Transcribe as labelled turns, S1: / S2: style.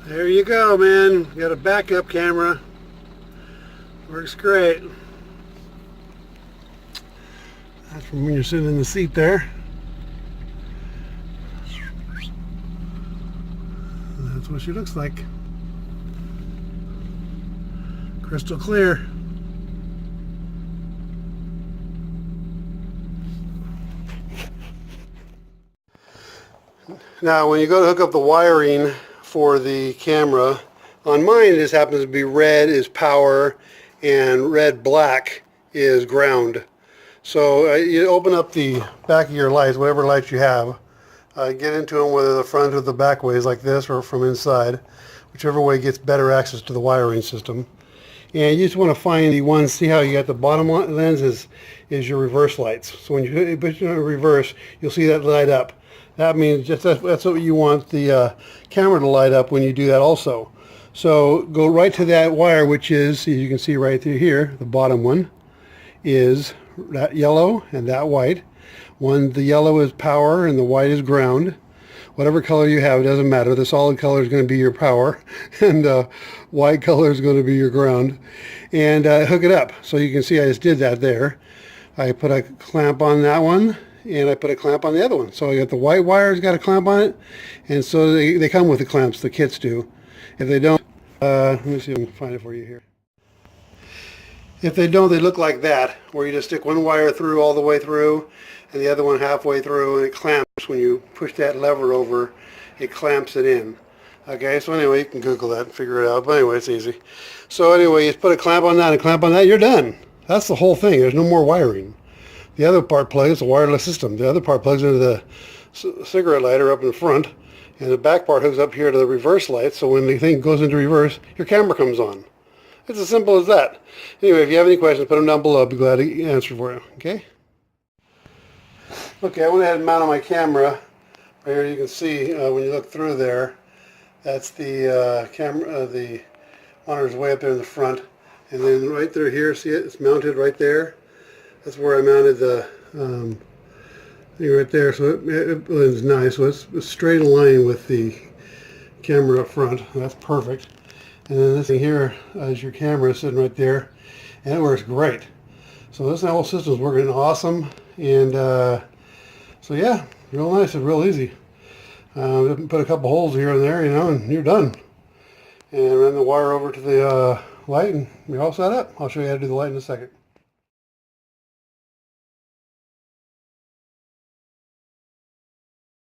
S1: There you go, man. Got a backup camera. Works great. That's from when you're sitting in the seat there. That's what she looks like. Crystal clear. Now, when you go to hook up the wiring for the camera, on mine it just happens to be red is power and red black is ground. So you open up the back of your lights, whatever lights you have, get into them whether the front or the back ways like this or from inside, whichever way gets better access to the wiring system. And you just want to find the one, see how you got the bottom lens is your reverse lights. So when you put it in reverse, you'll see that light up. That means just that's what you want the camera to light up when you do that also. So go right to that wire, which is, as you can see right through here, the bottom one is that yellow and that white. The yellow is power and the white is ground. Whatever color you have, it doesn't matter. The solid color is going to be your power and white color is going to be your ground. And hook it up. So you can see I just did that there. I put a clamp on that one and I put a clamp on the other one. So I got the white wire's got a clamp on it, and so they come with the clamps, the kits do. If they don't, let me see if I can find it for you here. If they don't, they look like that, where you just stick one wire through all the way through and the other one halfway through, and it clamps. When you push that lever over, it clamps it in. Okay, so anyway, you can Google that and figure it out, but anyway, it's easy. So anyway, you put a clamp on that and a clamp on that, you're done. That's the whole thing. There's no more wiring. The other part plugs, a wireless system. The other part plugs into the cigarette lighter up in front, and the back part hooks up here to the reverse light, so when the thing goes into reverse, your camera comes on. It's as simple as that. Anyway, if you have any questions, put them down below. I'll be glad to answer for you, okay? Okay, I went ahead and mounted my camera. Right here you can see, when you look through there, that's the camera, the monitor's way up there in the front. And then right through here, see it? It's mounted right there. That's where I mounted the thing right there, so it blends nice. So it's straight in line with the camera up front. That's perfect. And then this thing here is your camera sitting right there, and it works great. So this whole system's working awesome, and so yeah, real nice and real easy. Put a couple holes here and there, you know, and you're done. And run the wire over to the light, and you're all set up. I'll show you how to do the light in a second.